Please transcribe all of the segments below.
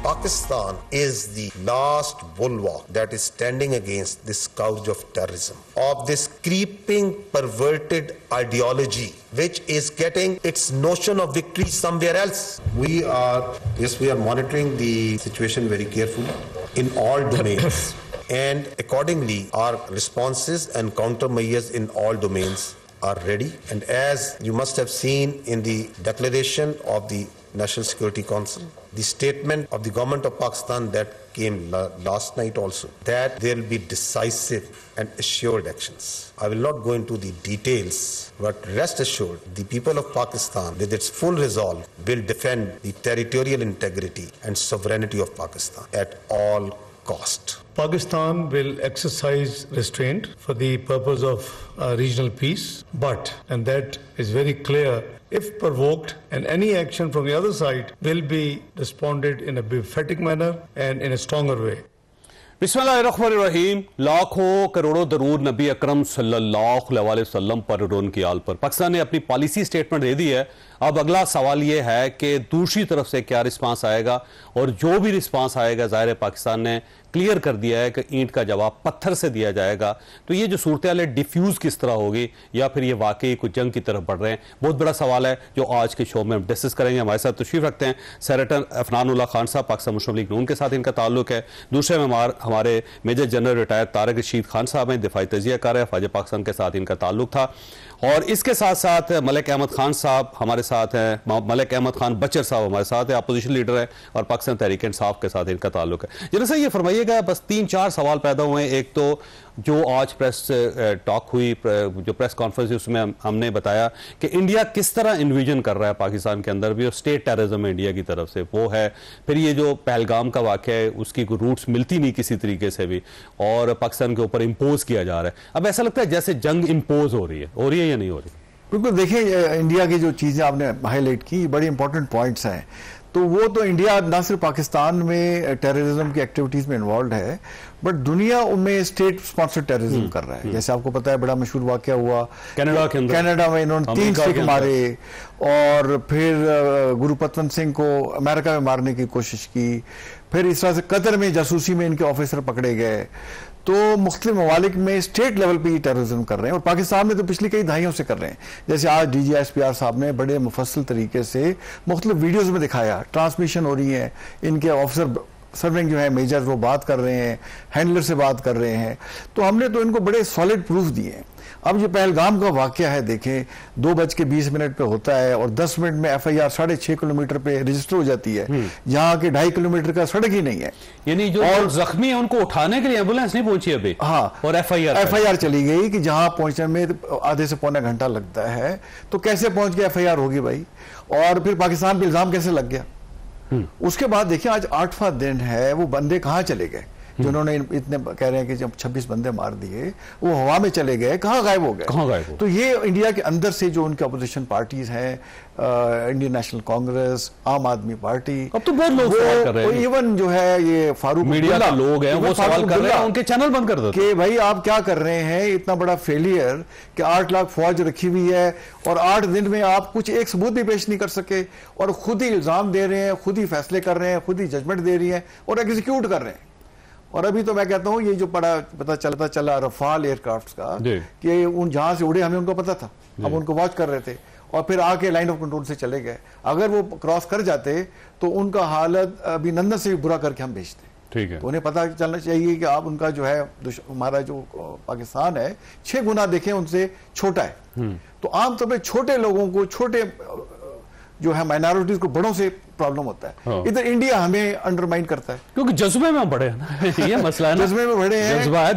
Pakistan is the last bulwark that is standing against this scourge of terrorism, of this creeping, perverted ideology, which is getting its notion of victory somewhere else. We are monitoring the situation very carefully in all domains. And accordingly, our responses and countermeasures in all domains are ready. And as you must have seen in the declaration of the National Security Council, the statement of the government of Pakistan that came last night also, that there will be decisive and assured actions. I will not go into the details, but rest assured, the people of Pakistan, with its full resolve, will defend the territorial integrity and sovereignty of Pakistan at all cost. Pakistan will exercise restraint for the purpose of regional peace, but, and that is very clear, if provoked, and any action from the other side will be responded in a emphatic manner and in a stronger way. बिस्मिल्लाहिर्रहमानिर्रहीम। लाखों करोड़ों दरूद नबी अकरम सल्लल्लाहु अलैहि वसल्लम पर और उनकी आल पर। पाकिस्तान ने अपनी पॉलिसी स्टेटमेंट दे दी है। अब अगला सवाल ये है कि दूसरी तरफ से क्या रिस्पांस आएगा, और जो भी रिस्पांस आएगा ज़ाहिर है पाकिस्तान ने क्लियर कर दिया है कि ईंट का जवाब पत्थर से दिया जाएगा। तो ये जो सूरत हाल है डिफ्यूज़ किस तरह होगी, या फिर ये वाकई कुछ जंग की तरफ बढ़ रहे हैं, बहुत बड़ा सवाल है जो आज के शो में हम डिस्कस करेंगे। हमारे साथ तशरीफ रखते हैं सेनेटर अफनानुल्लाह खान साहब, पाकिस्तान मुस्लिम लीग नून के साथ इनका ताल्लुक है। दूसरे मेहमान हमारे major general retired Tariq Rashid Khan साहब हैं, दिफाई तजियाकार है, फ़ौज पाकिस्तान के साथ इनका ताल्लुक था। और इसके साथ साथ मलिक अहमद खान साहब हमारे साथ हैं, मलिक अहमद खान बचर साहब हमारे साथ हैं, अपोजिशन लीडर हैं, और पाकिस्तान तहरीक इंसाफ के साथ इनका ताल्लुक है। जनरल साहब ये फरमाइएगा, बस 3-4 सवाल पैदा हुए हैं। एक तो जो आज प्रेस टॉक हुई, जो प्रेस कॉन्फ्रेंस उसमें हमने बताया कि इंडिया किस तरह इन्विजन कर रहा है पाकिस्तान के अंदर भी, और स्टेट टेररिज्म इंडिया की तरफ से वो है। फिर ये जो पहलगाम का वाक़या है उसकी कोई रूट्स मिलती नहीं किसी तरीके से भी, और पाकिस्तान के ऊपर इम्पोज किया जा रहा है। अब ऐसा लगता है जैसे जंग इम्पोज हो रही है या नहीं हो रही? बिल्कुल, देखिए इंडिया की जो चीज़ें आपने हाईलाइट की बड़ी इंपॉर्टेंट पॉइंट्स हैं। तो वो तो इंडिया ना सिर्फ पाकिस्तान में टेररिज्म की एक्टिविटीज़ में इन्वॉल्व है, बट दुनिया में स्टेट स्पॉन्सर्ड टेररिज्म कर रहा है। जैसे आपको पता है बड़ा मशहूर वाक़या हुआ कनाडा में, इन्होंने 3 सिख मारे, और फिर गुरुपतवंत सिंह को अमेरिका में मारने की कोशिश की। फिर इस तरह से कतर में जासूसी में इनके ऑफिसर पकड़े गए। तो मुख्तलिफ ममालिक में स्टेट लेवल पे ही टेररिज्म कर रहे हैं, और पाकिस्तान में तो पिछली कई दहाइयों से कर रहे हैं। जैसे आज DGSPR साहब ने बड़े मुफस्सल तरीके से मुख्तलिफ वीडियोज़ में दिखाया, ट्रांसमिशन हो रही है, इनके ऑफिसर सर्विंग जो है मेजर वो बात कर रहे हैं, हैंडलर से बात कर रहे हैं। तो हमने तो इनको बड़े सॉलिड प्रूफ दिए हैं। अब जो पहलगाम का वाक़या है, देखें 2:20 पे होता है, और 10 मिनट में FIR 6.5 किलोमीटर पे रजिस्टर हो जाती है, जहाँ के 2.5 किलोमीटर का सड़क ही नहीं है। यानी जो और जख्मी है उनको उठाने के लिए एम्बुलेंस नहीं पहुंची अभी। हाँ, और FIR चली गई कि जहाँ पहुंचने में आधे से पौना घंटा लगता है। तो कैसे पहुंच के FIR होगी भाई, और फिर पाकिस्तान पे इल्जाम कैसे लग गया? उसके बाद देखिए आज 8वां दिन है, वो बंदे कहाँ चले गए जिन्होंने इतने कह रहे हैं कि जब 26 बंदे मार दिए, वो हवा में चले गए, कहाँ गायब हो गए? तो ये इंडिया के अंदर से जो उनके अपोजिशन पार्टीज हैं, इंडियन नेशनल कांग्रेस, आम आदमी पार्टी, अब तो बहुत लोग सवाल कर रहे हैं, इवन जो है ये फारूक मीडिया के लोग हैं वो सवाल कर रहे हैं, उनके चैनल बंद कर दो कि भाई आप क्या कर रहे हैं, इतना बड़ा फेलियर कि 8 लाख फौज रखी हुई है और 8 दिन में आप कुछ एक सबूत भी पेश नहीं कर सके, और खुद ही इल्जाम दे रहे हैं, खुद ही फैसले कर रहे हैं, खुद ही जजमेंट दे रही है और एग्जीक्यूट कर रहे हैं। और अभी तो मैं कहता हूं ये जो पता चला रफाल एयरक्राफ्ट का कि उन जहां से उड़े हमें उनको पता था, हम उनको वॉच कर रहे थे, और फिर आके लाइन ऑफ कंट्रोल से चले गए। अगर वो क्रॉस कर जाते तो उनका हालत अभिनंदन से भी बुरा करके हम भेजते। ठीक है, तो उन्हें पता चलना चाहिए कि आप उनका जो है हमारा जो पाकिस्तान है 6 गुना देखें उनसे छोटा है। तो आमतौर पर छोटे लोगों को, छोटे जो है माइनॉरिटीज को बड़ों से प्रॉब्लम होता है। इधर इंडिया हमें अंडरमाइन करता है क्योंकि जज्बे में बड़े हैं ना ये मसला है ना, जज्बे में बड़े हैं, जज्बा है,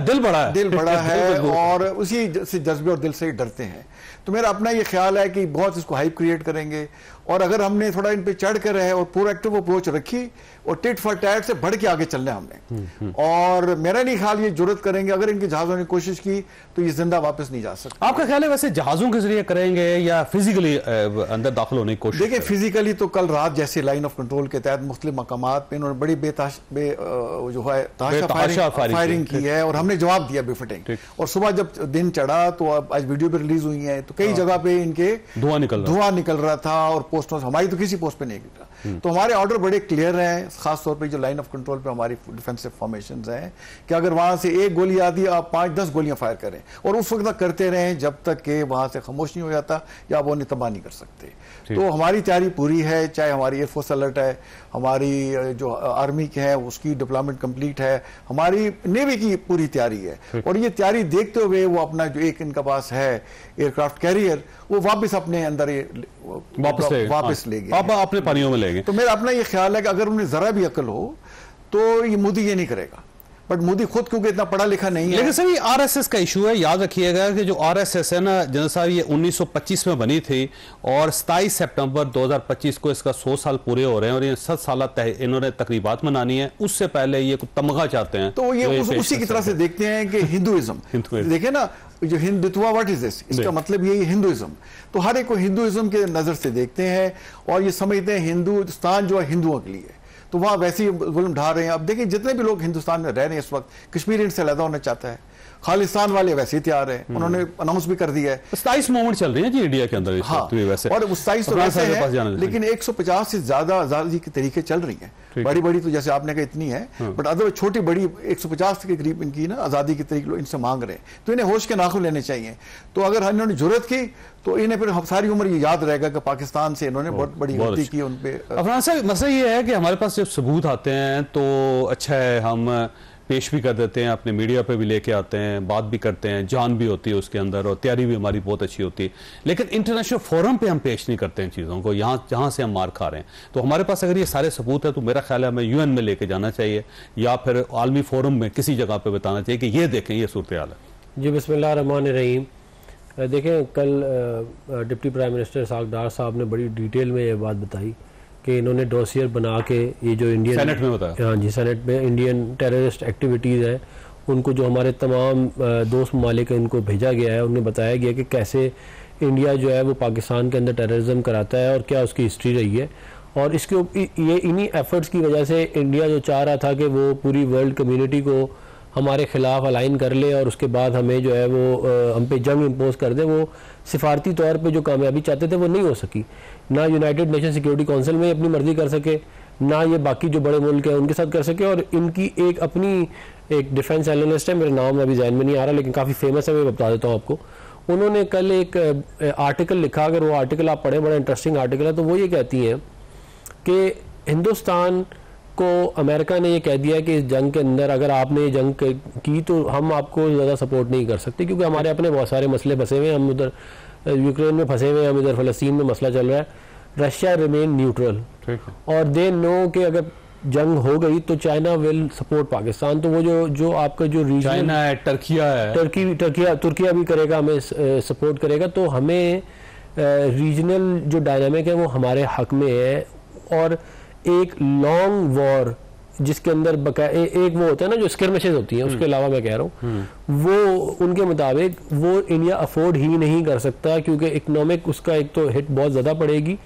दिल बड़ा है और उसी से जज्बे और दिल से ही डरते हैं। तो मेरा अपना ये ख्याल है कि बहुत इसको हाइप क्रिएट करेंगे, और अगर हमने थोड़ा इन पे चढ़ कर रहे और प्रोएक्टिव अप्रोच रखी और टिट फॉर टैट से बढ़ के आगे चलना हमने, और मेरा नहीं ख्याल ये जुर्रत करेंगे। अगर इनके जहाजों ने कोशिश की तो ये जिंदा वापस नहीं जा सकते। आपका ख्याल है वैसे जहाजों के जरिए करेंगे या फिजिकली अंदर दाखिल होने की कोशिश? देखिए फिजिकली तो कल रात जैसे लाइन ऑफ कंट्रोल के तहत मुख्तलिफ मकामात पे इन्होंने बड़ी जो है तहाशा फायरिंग की है और हमने जवाब दिया बेफिटिंग। और सुबह जब दिन चढ़ा तो आज वीडियो भी रिलीज हुई है तो कई जगह पे इनके धुआं निकल रहा था और पोस्टों से, हमारी तो किसी पोस्ट पे नहीं गिरा। तो हमारे ऑर्डर बड़े क्लियर हैं, खास तौर पे जो लाइन ऑफ कंट्रोल पे हमारी डिफेंसिव फॉर्मेशंस हैं कि अगर वहां से एक गोली आती है आप 5-10 गोलियां फायर करें और उस वक्त तक करते रहें जब तक कि वहां से खामोश नहीं हो जाता या आप उन्हें तबाह नहीं कर सकते। तो हमारी तैयारी पूरी है, चाहे हमारी एयरफोर्स अलर्ट है, हमारी जो आर्मी की है उसकी डिप्लॉयमेंट कंप्लीट है, हमारी नेवी की पूरी तैयारी है। और ये तैयारी देखते हुए वो अपना जो एक इनका पास है एयरक्राफ्ट कैरियर वो वापस अपने अंदर वापस ले गए, अपने पानियों में ले गए। तो मेरा अपना ये ख्याल है कि अगर उन्हें जरा भी अकल हो तो ये मोदी ये नहीं करेगा, बट मोदी खुद क्योंकि इतना पढ़ा लिखा नहीं है। लेकिन सर ये आरएसएस का इशू है, याद रखिएगा कि जो आरएसएस है ना जनरल साहब, ये 1925 में बनी थी और 27 सितंबर 2025 को इसका 100 साल पूरे हो रहे हैं और ये 7 साल इन्होंने तकरीबात मनानी है। उससे पहले ये कुछ तमगा चाहते हैं तो ये उसी की तरह से देखते हैं कि हिंदुइज्म देखे ना, जो हिंदुत्व व्हाट इज दिस, इसका मतलब यही हिंदुइज्म। तो हर एक को हिंदुइज्म के नजर से देखते हैं और ये समझते हैं हिंदुस्तान जो है हिंदुओं के लिए, तो वहां वैसे ही जुल्म ढा रहे हैं। अब देखिए जितने भी लोग हिंदुस्तान में रह रहे हैं इस वक्त, कश्मीर इनसे अलग होना चाहता है, खालिस्तान वाले वैसे ही तैयार हैं, उन्होंने अनाउंस भी कर दिया है। 27 मूवमेंट चल रही है जी इंडिया के अंदर। हाँ, वैसे और 27 तो वैसे है, लेकिन 150 से ज्यादा आजादी के तरीके चल रही हैं। बड़ी बड़ी तो जैसे आपने कहा इतनी है, बट अदर छोटी बड़ी 150 के करीब इनकी ना आजादी के तरीके इनसे मांग रहे हैं, तो इन्हें होश के नाखून लेने चाहिए। तो अगर इन्होंने जरूरत की तो इन्हें फिर सारी उम्र ये याद रहेगा कि पाकिस्तान से इन्होंने बहुत बड़ी गलती की उन पे। अफरान साहब मसला ये है कि हमारे पास जब सबूत आते हैं तो अच्छा है, हम पेश भी कर देते हैं, अपने मीडिया पे भी लेके आते हैं, बात भी करते हैं, जान भी होती है उसके अंदर और तैयारी भी हमारी बहुत अच्छी होती है, लेकिन इंटरनेशनल फोरम पे हम पेश नहीं करते हैं चीज़ों को, यहाँ जहाँ से हम मार खा रहे हैं। तो हमारे पास अगर ये सारे सबूत है तो मेरा ख्याल है हमें यूएन में लेके जाना चाहिए या फिर आलमी फोरम में किसी जगह पे बताना चाहिए कि ये देखें ये सूरत हाल है। जी बिस्मिल्लाह रहमान रहीम। देखें कल डिप्टी प्राइम मिनिस्टर इसाक डार साहब ने बड़ी डिटेल में ये बात बताई कि इन्होंने डोसियर बना के ये जो इंडियन सेनेट में बताया, हाँ जी सेनेट में इंडियन टेररिस्ट एक्टिविटीज़ हैं उनको जो हमारे तमाम दोस्त ममालिक हैं उनको भेजा गया है, उन्हें बताया गया कि कैसे इंडिया जो है वो पाकिस्तान के अंदर टेररिज्म कराता है और क्या उसकी हिस्ट्री रही है। और इसके ये इन्हीं एफर्ट्स की वजह से इंडिया जो चाह रहा था कि वो पूरी वर्ल्ड कम्युनिटी को हमारे ख़िलाफ़ अलाइन कर ले और उसके बाद हमें जो है वो हम पे जंग इम्पोज कर दे, वो सिफारती तौर पे जो कामयाबी चाहते थे वो नहीं हो सकी। ना यूनाइटेड नेशन सिक्योरिटी काउंसिल में अपनी मर्जी कर सके, ना ये बाकी जो बड़े मुल्क हैं उनके साथ कर सके। और इनकी एक अपनी एक डिफेंस एनालिस्ट है, मेरा नाम अभी ज़हन में नहीं आ रहा लेकिन काफ़ी फेमस है, मैं बता देता हूँ आपको। उन्होंने कल एक आर्टिकल लिखा, अगर वो आर्टिकल आप पढ़ें, बड़ा इंटरेस्टिंग आर्टिकल है। तो वो ये कहती हैं कि हिंदुस्तान को अमेरिका ने ये कह दिया कि इस जंग के अंदर अगर आपने ये जंग की तो हम आपको ज़्यादा सपोर्ट नहीं कर सकते क्योंकि हमारे अपने बहुत सारे मसले फंसे हुए हैं, हम उधर यूक्रेन में फंसे हुए हैं, हम इधर फ़लस्तीन में मसला चल रहा है। रशिया रिमेन न्यूट्रल और दे नो कि अगर जंग हो गई तो चाइना विल सपोर्ट पाकिस्तान। तो वो जो आपका जो रीजन चाइना है, तुर्किया भी करेगा, हमें सपोर्ट करेगा। तो हमें रीजनल जो डायनामिक है वो हमारे हक में है। और एक लॉन्ग वॉर जिसके अंदर एक वो होता है ना जो स्किर्मिशेस होती हैं, उसके अलावा मैं कह रहा हूँ वो उनके मुताबिक वो इंडिया अफोर्ड ही नहीं कर सकता क्योंकि इकोनॉमिक उसका एक तो हिट बहुत ज़्यादा पड़ेगी,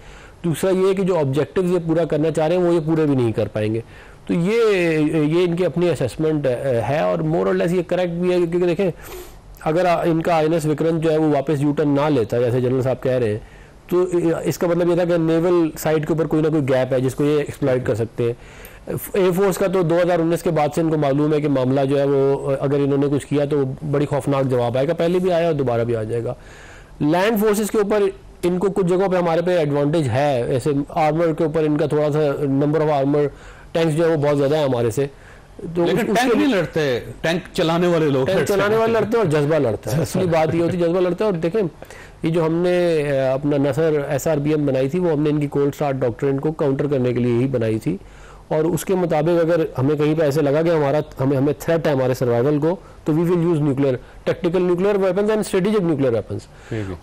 दूसरा ये कि जो ऑब्जेक्टिव्स ये पूरा करना चाह रहे हैं वो ये पूरे भी नहीं कर पाएंगे। तो ये इनकी अपनी असेसमेंट है और मोर और लेस ये करेक्ट भी है क्योंकि देखें अगर इनका INS विक्रांत जो है वो वापस यूटर्न ना लेता जैसे जनरल साहब कह रहे हैं तो इसका मतलब ये था कि नेवल साइड के ऊपर कोई ना कोई गैप है जिसको ये एक्सप्लॉइट कर सकते हैं। एयरफोर्स का तो 2019 के बाद से इनको मालूम है कि मामला जो है वो अगर इन्होंने कुछ किया तो बड़ी खौफनाक जवाब आएगा, पहले भी आया और दोबारा भी आ जाएगा। लैंड फोर्सेस के ऊपर इनको कुछ जगहों पे हमारे पे एडवांटेज है, ऐसे आर्मर के ऊपर इनका थोड़ा सा नंबर ऑफ आर्मर टैंक्स जो है वो बहुत ज़्यादा है हमारे से। तो लेकिन टैंक नहीं लड़ते, टैंक चलाने वाले लोग लड़ते हैं और जज्बा लड़ता है। असली बात ये होती है जज्बा लड़ता है। और देखें ये जो हमने अपना नसर SRBM बनाई थी वो हमने इनकी कोल्ड स्टार्ट डॉक्ट्रिन को काउंटर करने के लिए ही बनाई थी और उसके मुताबिक अगर हमें कहीं पे ऐसे लगा कि हमें थ्रेट है हमारे सर्वाइवल को तो we will use nuclear tactical nuclear weapons and strategic nuclear weapons.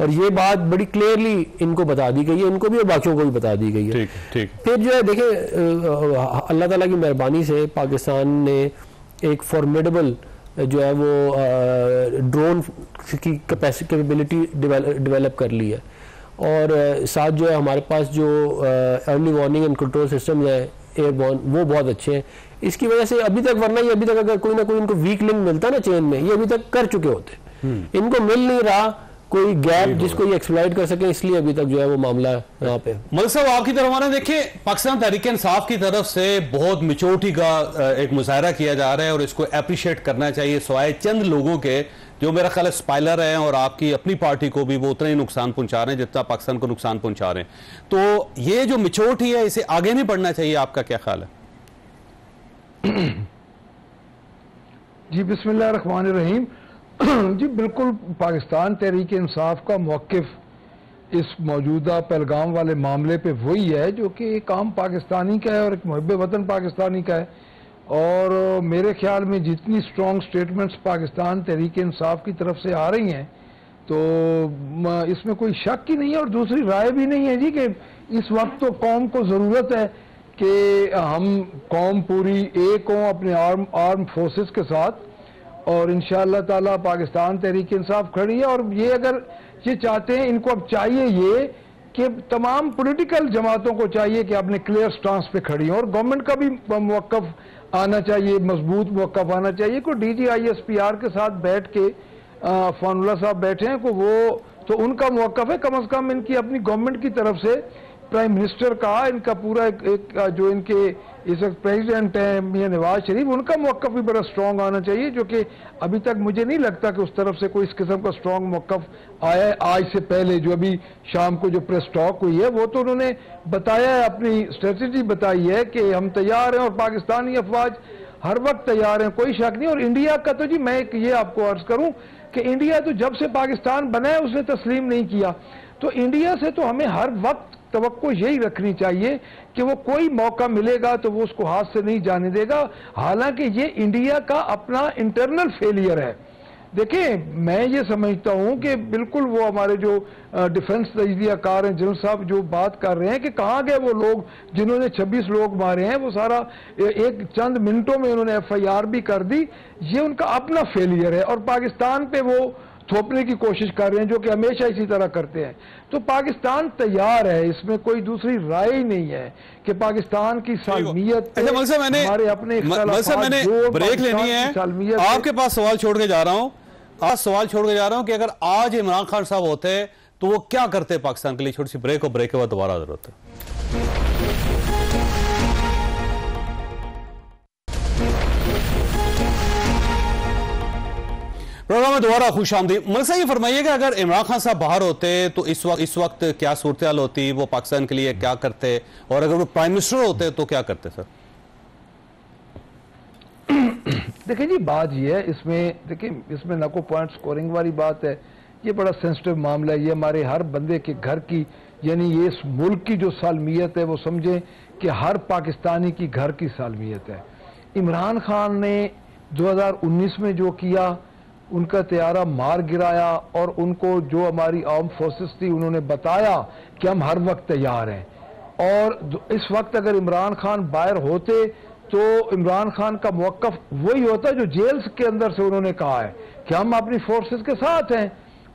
और ये बात बड़ी क्लियरली इनको बता दी गई है, इनको भी और बाकियों को भी बता दी गई है। फिर जो है देखें अल्लाह ताला की मेहरबानी से पाकिस्तान ने एक फॉर्मिडेबल जो है वो ड्रोन की कैपेबिलिटी डेवलप कर ली है और साथ जो है हमारे पास जो early warning and control system है एयरबॉर्न, वो बहुत अच्छे हैं। इसकी वजह से अभी तक, वरना ये अभी तक अगर कोई ना कोई इनको वीक लिंक मिलता ना चेन में, ये अभी तक कर चुके होते। इनको मिल नहीं रहा कोई गैप जिसको ये एक्सप्लॉइट कर सके, इसलिए अभी तक जो है वो मामला यहाँ पे। मलिक साहब आपकी तरफ आना, देखिए पाकिस्तान तहरीक इंसाफ की तरफ से बहुत मैच्योरिटी का एक मुजाहरा किया जा रहा है और इसको अप्रिशिएट करना चाहिए, सिवाय चंद लोगों के जो मेरा ख्याल स्पाइलर हैं और आपकी अपनी पार्टी को भी वो उतना ही नुकसान पहुंचा रहे हैं जितना पाकिस्तान को नुकसान पहुंचा रहे हैं। तो ये जो मैच्योरिटी है इसे आगे नहीं बढ़ना चाहिए, आपका क्या ख्याल है? जी बिस्मिल्लाह रहमान रहीम। जी बिल्कुल, पाकिस्तान तहरीक इंसाफ का मौक़िफ़ इस मौजूदा पहलगाम वाले मामले पे वही है जो कि एक आम पाकिस्तानी का है और एक मुहब्बे वतन पाकिस्तानी का है। और मेरे ख्याल में जितनी स्ट्रॉन्ग स्टेटमेंट्स पाकिस्तान तहरीक इंसाफ की तरफ से आ रही हैं तो इसमेम कोई शक ही नहीं है और दूसरी राय भी नहीं है जी कि इस वक्त तो कौम को ज़रूरत है कि हम कौम पूरी एक हों अपने आर्म फोर्सेस के साथ, और इंशाअल्लाह ताला पाकिस्तान तहरीक इंसाफ खड़ी है। और ये अगर ये चाहते हैं, इनको अब चाहिए ये कि तमाम पॉलिटिकल जमातों को चाहिए कि अपने क्लियर स्टांस पे खड़ी हो, और गवर्नमेंट का भी मौक़िफ़ आना चाहिए, मजबूत मौक़िफ़ आना चाहिए। कोई DGISPR के साथ बैठ के फानुल्लाह साहब बैठे हैं को वो तो उनका मौक़िफ़ है, कम अज़ कम इनकी अपनी गवर्नमेंट की तरफ से प्राइम मिनिस्टर का, इनका पूरा एक जो इनके इस वक्त प्रेसिडेंट हैं मियां नवाज शरीफ, उनका मौक़िफ़ भी बड़ा स्ट्रॉन्ग आना चाहिए, जो कि अभी तक मुझे नहीं लगता कि उस तरफ से कोई इस किस्म का स्ट्रॉन्ग मौक़िफ़ आया है। आज से पहले जो अभी शाम को जो प्रेस टॉक हुई है वो तो उन्होंने बताया है, अपनी स्ट्रेटजी बताई है कि हम तैयार हैं और पाकिस्तानी अफवाज हर वक्त तैयार हैं, कोई शक नहीं। और इंडिया का तो जी मैं ये आपको अर्ज करूं कि इंडिया तो जब से पाकिस्तान बना है उसने तस्लीम नहीं किया, तो इंडिया से तो हमें हर वक्त तवक्को यही रखनी चाहिए कि वो कोई मौका मिलेगा तो वो उसको हाथ से नहीं जाने देगा। हालांकि ये इंडिया का अपना इंटरनल फेलियर है। देखिए, मैं ये समझता हूं कि बिल्कुल वो हमारे जो डिफेंस तजज़ियाकार हैं जनरल साहब जो बात कर रहे हैं कि कहाँ गए वो लोग जिन्होंने 26 लोग मारे हैं, वो सारा एक चंद मिनटों में उन्होंने FIR भी कर दी। ये उनका अपना फेलियर है और पाकिस्तान पे वो थोपने की कोशिश कर रहे हैं, जो कि हमेशा इसी तरह करते हैं। तो पाकिस्तान तैयार है, इसमें कोई दूसरी राय ही नहीं है कि पाकिस्तान की सालमियत हमारे अपने ब्रेक लेनी है। आपके पास सवाल छोड़ के जा रहा हूं, आज सवाल छोड़ के जा रहा हूं कि अगर आज इमरान खान साहब होते तो वो क्या करते पाकिस्तान के लिए। छोटी सी ब्रेक और ब्रेक के बाद दोबारा जरूरत है। प्रोग्राम में दोबारा खुशामदीद। मलिक साहब ये फरमाइएगा, अगर इमरान खान साहब बाहर होते तो इस वक्त क्या सूरत हाल होती, वो पाकिस्तान के लिए क्या करते, और अगर वो प्राइम मिनिस्टर होते तो क्या करते सर? देखिए जी, बात ये है इसमें, देखिए इसमें ना कोई पॉइंट स्कोरिंग वाली बात है, ये बड़ा सेंसिटिव मामला है, ये हमारे हर बंदे के घर की, यानी ये इस मुल्क की जो सालमियत है वो समझें कि हर पाकिस्तानी की घर की सालमियत है। इमरान खान ने 2019 में जो किया, उनका तैयारा मार गिराया और उनको जो हमारी आर्म फोर्सेस थी उन्होंने बताया कि हम हर वक्त तैयार हैं। और इस वक्त अगर इमरान खान बाहर होते तो इमरान खान का मौक़िफ़ वही होता जो जेल्स के अंदर से उन्होंने कहा है कि हम अपनी फोर्सेस के साथ हैं।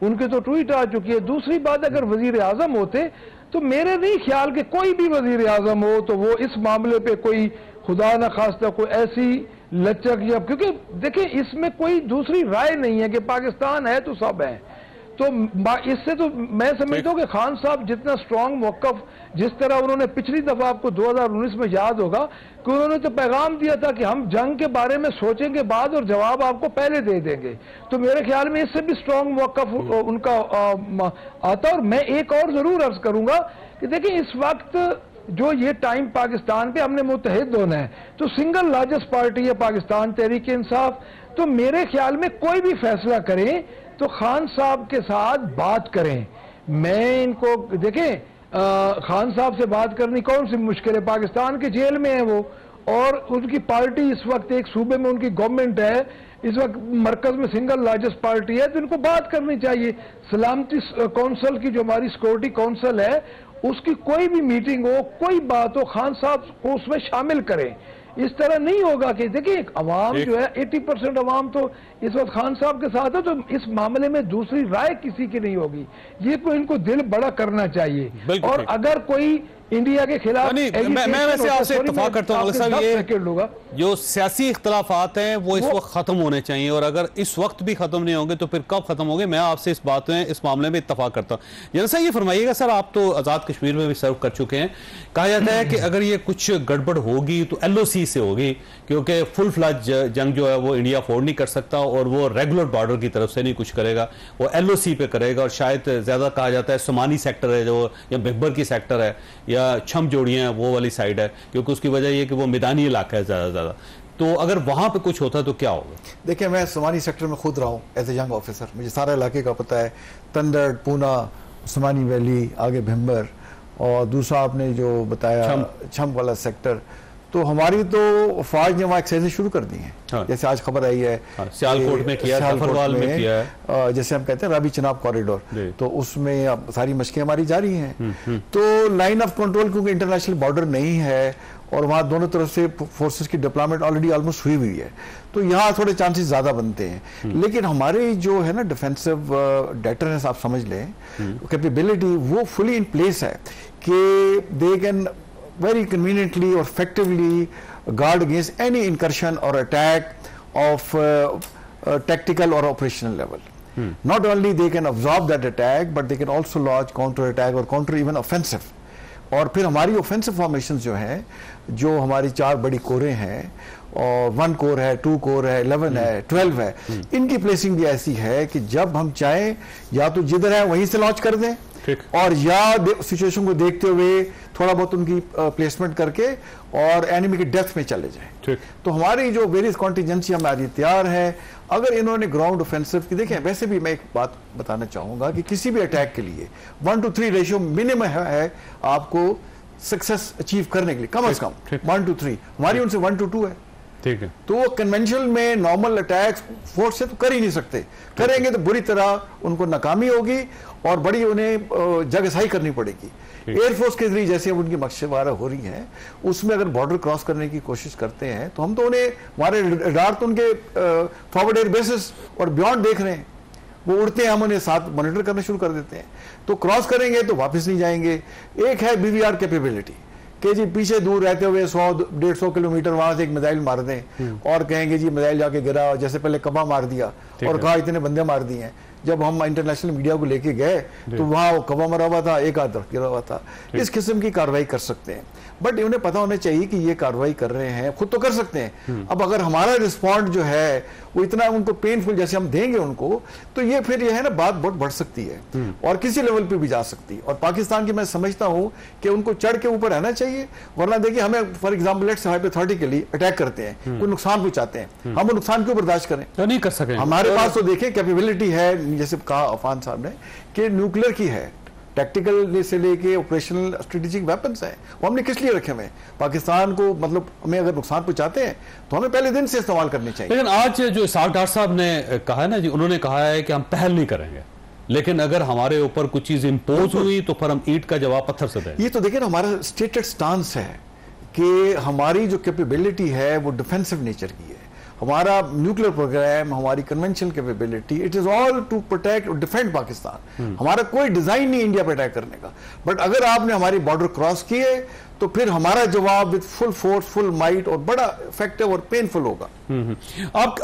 उनके तो ट्वीट आ चुकी है। दूसरी बात, अगर वजीर आज़म होते तो मेरे नहीं ख्याल कि कोई भी वजीर आज़म हो तो वो इस मामले पे कोई खुदा न खास्ता कोई ऐसी लचक, या क्योंकि देखिए इसमें कोई दूसरी राय नहीं है कि पाकिस्तान है तो सब है। तो इससे तो मैं समझता हूँ कि खान साहब जितना स्ट्रॉन्ग मौक़िफ़, जिस तरह उन्होंने पिछली दफ़ा आपको 2019 में याद होगा कि उन्होंने तो पैगाम दिया था कि हम जंग के बारे में सोचेंगे बाद और जवाब आपको पहले दे देंगे, तो मेरे ख्याल में इससे भी स्ट्रॉन्ग मौक़िफ़ उनका आता। और मैं एक और ज़रूर अर्ज़ करूँगा कि देखिए इस वक्त जो ये टाइम पाकिस्तान पे हमने मुत्तहिद होना है, तो सिंगल लार्जेस्ट पार्टी है पाकिस्तान तहरीक इंसाफ। तो मेरे ख्याल में कोई भी फैसला करें तो खान साहब के साथ बात करें। मैं इनको देखें, खान साहब से बात करनी कौन सी मुश्किल है, पाकिस्तान के जेल में है वो, और उनकी पार्टी इस वक्त एक सूबे में उनकी गवर्नमेंट है, इस वक्त मरकज में सिंगल लार्जेस्ट पार्टी है, तो इनको बात करनी चाहिए। सलामती कौंसिल की जो हमारी सिक्योरिटी काउंसिल है उसकी कोई भी मीटिंग हो, कोई बात हो, खान साहब को उसमें शामिल करें। इस तरह नहीं होगा कि देखिए अवाम जो है 80% अवाम तो इस वक्त खान साहब के साथ है, तो इस मामले में दूसरी राय किसी की नहीं होगी। ये तो इनको दिल बड़ा करना चाहिए। और अगर कोई इंडिया के खिलाफ मैं वैसे आपसे इत्तफाक करता हूं साहब, ये जो सियासी इख्तलाफात हैं वो इस वक्त खत्म होने चाहिए, और अगर इस वक्त भी खत्म नहीं होंगे तो फिर कब खत्म होंगे? मैं आपसे इस बात में, इस मामले में इत्तफाक करता हूं। जैसा ये फरमाइएगा सर, आप तो आजाद कश्मीर में भी सर्व कर चुके हैं, कहा जाता है कि अगर ये कुछ गड़बड़ होगी तो LOC से होगी, क्योंकि फुल फ्लज जंग जो है वो इंडिया अफोर्ड नहीं कर सकता, और वो रेगुलर बॉर्डर की तरफ से नहीं कुछ करेगा, वो LOC पे करेगा। और शायद ज्यादा कहा जाता है सोमानी सेक्टर है जो, या बिब्बर की सेक्टर है, या छम जोड़ियां हैं वो वाली साइड है, क्योंकि उसकी वजह ये कि वो मैदानी इलाका है ज्यादा। तो अगर वहां पे कुछ होता तो क्या होगा? देखिए, मैं सोमानी सेक्टर में खुद रहा हूँ एज ए यंग ऑफिसर, मुझे सारा इलाके का पता है। तंदड़, पूना, सोमानी वैली, आगे भिम्बर, और दूसरा आपने जो बताया छम वाला सेक्टर, तो हमारी तो फौज ने वहाँ एक्सरसाइज शुरू कर दी है। हाँ। जैसे आज खबर आई है सियालकोट में किया, जफरवाल में किया है, जैसे हम कहते हैं रावी चनाब कॉरिडोर, तो उसमें अब सारी मशकें हमारी जारी हैं। तो लाइन ऑफ कंट्रोल क्योंकि इंटरनेशनल बॉर्डर नहीं है और वहाँ दोनों तरफ से फोर्सेस की डिप्लॉयमेंट ऑलरेडी ऑलमोस्ट हुई हुई है, तो यहाँ थोड़े चांसेस ज्यादा बनते हैं। लेकिन हमारे जो है ना डिफेंसिव डेटरेंस आप समझ लें, कैपेबिलिटी वो फुली इन प्लेस है कि they can very conveniently or effectively guard against any incursion or attack of tactical or operational level. Not only they can absorb that attack, but they can also launch counter attack or counter even offensive. और फिर हमारी offensive formation जो हैं, जो हमारी 4 बड़ी कोरें हैं, और 1 कोर है, 2 कोर है, 11 है, 12 है, इनकी प्लेसिंग भी ऐसी है कि जब हम चाहें या तो जिधर है वहीं से लॉन्च कर दें, और या सिचुएशन को देखते हुए थोड़ा बहुत उनकी प्लेसमेंट करके और एनिमी के डेप्थ में चले जाएं। तो हमारी जो वेरियस कॉन्टिजेंसी हमारी तैयार है। अगर इन्होंने ग्राउंड ऑफेंसिव की देखें, वैसे भी मैं एक बात बताना चाहूंगा कि किसी भी अटैक के लिए 1-to-3 रेशियो मिनिमम है आपको सक्सेस अचीव करने के लिए, कम से कम 1-to-3। हमारी उनसे 1-to-2 है। ठीक है, तो वो कन्वेंशनल में नॉर्मल अटैक्स फोर्स से तो कर ही नहीं सकते, करेंगे तो बुरी तरह उनको नाकामी होगी और बड़ी उन्हें जगहसाई करनी पड़ेगी। एयरफोर्स के जरिए जैसे उनकी मशक़वारा हो रही है, उसमें अगर बॉर्डर क्रॉस करने की कोशिश करते हैं तो हम तो उन्हें, हमारे रडार तो उनके फॉरवर्ड एयर बेसिस और बियॉन्ड देख रहे हैं, वो उड़ते हैं, हम उन्हें साथ मॉनिटर करना शुरू कर देते हैं। तो क्रॉस करेंगे तो वापस नहीं जाएंगे। एक है BVR कैपेबिलिटी कि जी पीछे दूर रहते हुए 100-150 किलोमीटर वहां से एक मिसाइल मार दें और कहेंगे जी मिसाइल जाके गिरा, जैसे पहले कबा मार दिया और कहा इतने बंदे मार दिए हैं। जब हम इंटरनेशनल मीडिया को लेके गए तो वहां कबा मरा हुआ था, एक आध गिरा हुआ था। इस किस्म की कार्रवाई कर सकते हैं, बट उन्हें पता होना चाहिए कि ये कार्रवाई कर रहे हैं, खुद तो कर सकते हैं। अब अगर हमारा रिस्पॉन्ड जो है वो इतना उनको पेनफुल जैसे हम देंगे उनको, तो ये फिर ये है ना बात बहुत बढ़ सकती है और किसी लेवल पे भी जा सकती है। और पाकिस्तान की मैं समझता हूं कि उनको चढ़ के ऊपर रहना चाहिए, वरना देखिए हमें for example let's hypothetically attack करते हैं, कोई नुकसान पहुंचाते हैं, हम नुकसान क्यों बर्दाश्त करें? तो नहीं कर सके। हमारे पास तो देखें कैपेबिलिटी है, जैसे कहा अफान साहब ने कि न्यूक्लियर की है, टैक्टिकल से लेके ऑपरेशनल स्ट्रेटेजिक वेपन्स हैं, वो हमने किस लिए रखे हुए हैं? पाकिस्तान को मतलब हमें अगर नुकसान पहुंचाते हैं तो हमें पहले दिन से इस्तेमाल करने चाहिए। लेकिन आज जो इसाक डार साहब ने कहा है ना जी, उन्होंने कहा है कि हम पहल नहीं करेंगे, लेकिन अगर हमारे ऊपर कुछ चीज इंपोज हुई तो फिर हम ईंट का जवाब पत्थर से देंगे। ये तो देखिए ना हमारा स्टेटेड स्टांस है कि हमारी जो कैपेबिलिटी है वो डिफेंसिव नेचर की है। हमारा न्यूक्लियर प्रोग्राम, हमारी conventional capability, it is all to protect और डिफेंड पाकिस्तान। हमारा कोई डिजाइन नहीं इंडिया पे अटैक करने का, बट अगर आपने हमारी बॉर्डर क्रॉस किए तो फिर हमारा जवाब with full force, full might और बड़ा इफेक्टिव और पेनफुल होगा।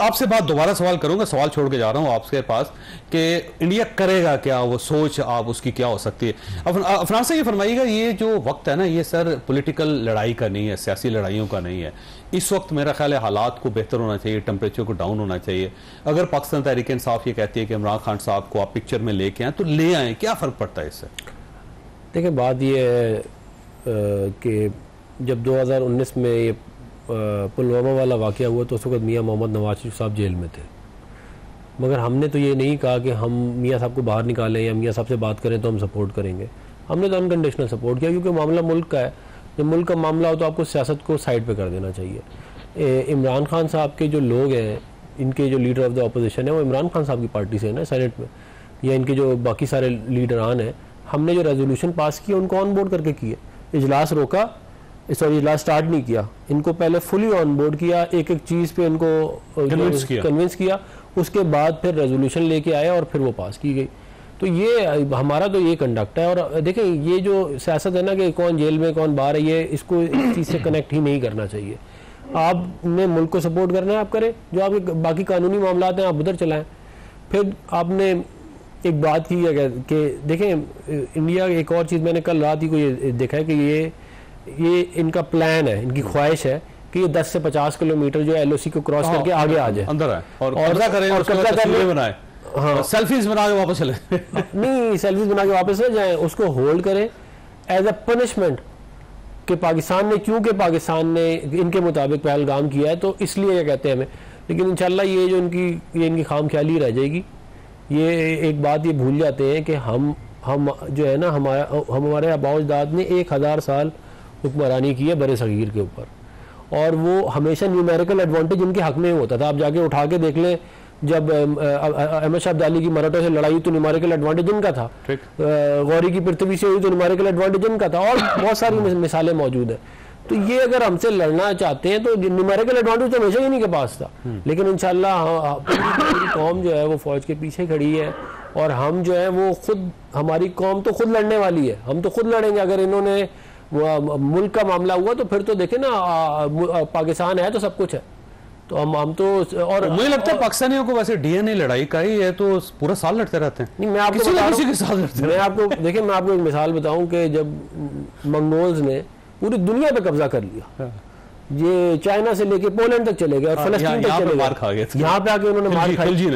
आपसे बात दोबारा सवाल करूंगा, सवाल छोड़ के जा रहा हूं आपके पास कि इंडिया करेगा क्या, वो सोच आप उसकी क्या हो सकती है? अफनान से ये फरमाइएगा, ये जो वक्त है ना, ये सर पॉलिटिकल लड़ाई का नहीं है, सियासी लड़ाइयों का नहीं है। इस वक्त मेरा ख्याल है हालात को बेहतर होना चाहिए, टेम्परेचर को डाउन होना चाहिए। अगर पाकिस्तान तहरीक इंसाफ ये कहती है कि इमरान खान साहब को आप पिक्चर में लेके आए तो ले आए, क्या फर्क पड़ता है इससे? देखिए बात ये है कि जब 2019 में ये पुलवामा वाला वाक़या हुआ तो उस वक्त मियाँ मोहम्मद नवाज शरीफ साहब जेल में थे, मगर हमने तो ये नहीं कहा कि हम मियाँ साहब को बाहर निकालें या मियाँ साहब से बात करें तो हम सपोर्ट करेंगे। हमने तो अनकंडीशनल सपोर्ट किया, क्योंकि मामला मुल्क का है। जब मुल्क का मामला हो तो आपको सियासत को साइड पे कर देना चाहिए। इमरान खान साहब के जो लोग हैं, इनके जो लीडर ऑफ द अपोजिशन है वो इमरान खान साहब की पार्टी से है ना सेनेट में, या इनके जो बाकी सारे लीडरान हैं, हमने जो रेजोल्यूशन पास किया उनको ऑन बोर्ड करके किए, इजलास रोका सॉरी लास्ट स्टार्ट नहीं किया, इनको पहले फुली ऑन बोर्ड किया, एक एक चीज़ पे इनको कन्विंस किया, उसके बाद फिर रेजोल्यूशन लेके आए और फिर वो पास की गई। तो ये हमारा तो ये कंडक्ट है। और देखें ये जो सियासत है ना कि कौन जेल में कौन बाहर है, ये इसको इस चीज़ से कनेक्ट ही नहीं करना चाहिए। आपने मुल्क को सपोर्ट करना है आप करें, जो आपके बाकी कानूनी मामला हैं आप उधर चलाएं। फिर आपने एक बात की है कि देखें इंडिया, एक और चीज़ मैंने कल रात ही को ये देखा है कि ये इनका प्लान है, इनकी ख्वाहिश है कि ये 10 से 50 किलोमीटर जो LOC को क्रॉस करके आगे आ जाए, अंदर आए और कब्जा करें और तस्वीरें बनाए, हाँ सेल्फीज बना के वापस चले नहीं सेल्फीज बना के वापस न जाए, उसको होल्ड करें एज अ पनिशमेंट कि पाकिस्तान ने, क्योंकि पाकिस्तान ने इनके मुताबिक पहलगाम किया है तो इसलिए ये कहते हैं हमें। लेकिन इंशाल्लाह ये जो इनकी खाम ख्याली रह जाएगी। ये एक बात ये भूल जाते हैं कि हम जो है ना हमारे आबाओ अजदाद ने 1000 साल हुक्मरानी की है बरे सगीर के ऊपर, और वो हमेशा न्यूमेरिकल एडवांटेज उनके हक में होता था। आप जाके उठा के देख लें, जब अहमद शाह अब्दाली की मराठों से लड़ाई तो न्यूमेरिकल एडवांटेज इनका था, गौरी की पृथ्वी से हुई तो न्यूमेरिकल एडवांटेज इनका था, और बहुत सारी मिसालें मौजूद हैं। तो ये अगर हमसे लड़ना चाहते हैं तो न्यूमेरिकल एडवांटेज तो हमेशा इन्हीं के पास था। लेकिन इंशाल्लाह पूरी कौम जो है वो फौज के पीछे खड़ी है, और हम जो है वो खुद, हमारी कौम तो खुद लड़ने वाली है, हम तो खुद लड़ेंगे। अगर इन्होंने मुल्क का मामला हुआ तो फिर तो देखे ना, पाकिस्तान है तो सब कुछ है। तो हम तो, और मुझे लगता है पाकिस्तानियों को वैसे DNA लड़ाई का ही है, तो पूरा साल लड़ते रहते हैं। नहीं, मैं आपको किसी के साथ लड़ते हैं। मैं आपको एक मिसाल बताऊं कि जब मंगोल्स ने पूरी दुनिया पे कब्जा कर लिया, ये चाइना से लेके पोलैंड तक चले गए और फलस्तीन तक चले गए, यहाँ पे आके उन्होंने मार खाई। खिलजी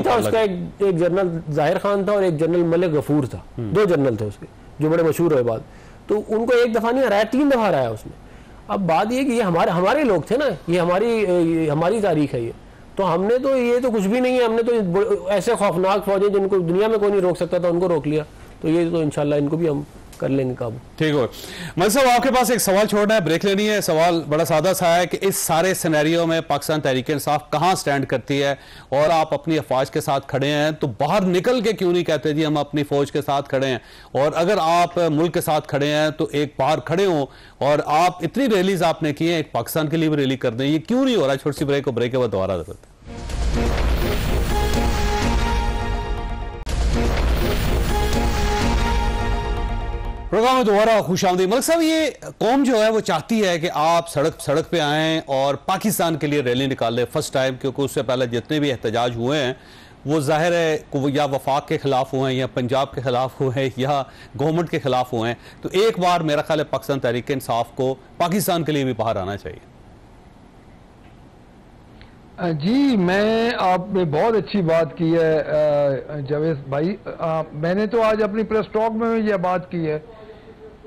था, उसका एक जनरल जाहिर खान था और एक जनरल मलिक गफूर था, 2 जनरल थे उसके जो बड़े मशहूर हुए बाद। तो उनको एक दफा नहीं हराया, 3 दफा हराया उसने। अब बात ये कि ये हमारे लोग थे ना, ये हमारी तारीख है ये। तो हमने तो ये तो कुछ भी नहीं है, हमने तो ऐसे खौफनाक फौजें जिनको दुनिया में कोई नहीं रोक सकता था उनको रोक लिया। तो ये तो इंशाल्लाह इनको भी हम कर लेंगे काबू। ठीक हो मलिक साहब, आपके पास एक सवाल छोड़ना है, ब्रेक लेनी है। सवाल बड़ा सादा सा है कि इस सारे सिनेरियो में पाकिस्तान तहरीक इंसाफ कहां स्टैंड करती है, और आप अपनी अफवाज के साथ खड़े हैं तो बाहर निकल के क्यों नहीं कहते जी हम अपनी फौज के साथ खड़े हैं, और अगर आप मुल्क के साथ खड़े हैं तो एक बाहर खड़े हों। और आप इतनी रैलीज आपने की हैं, एक पाकिस्तान के लिए भी रैली कर दें, ये क्यों नहीं हो रहा? छोटी सी ब्रेक, ब्रेक के बाद दोबारा करते हैं। प्रोग्राम में दोबारा खुशामदीद। मलिक साहब, ये कौम जो है वो चाहती है कि आप सड़क पे आएँ और पाकिस्तान के लिए रैली निकालें फर्स्ट टाइम, क्योंकि उससे पहले जितने भी एहतजाज हुए हैं वो जाहिर है या वफाक के खिलाफ हुए हैं, या पंजाब के खिलाफ हुए हैं, या गवर्नमेंट के खिलाफ हुए हैं। तो एक बार मेरा ख्याल है पाकिस्तान तहरीक इंसाफ को पाकिस्तान के लिए भी बाहर आना चाहिए। जी, मैं आपने बहुत अच्छी बात की है जावेद भाई। मैंने तो आज अपनी प्रेस टॉक में यह बात की है।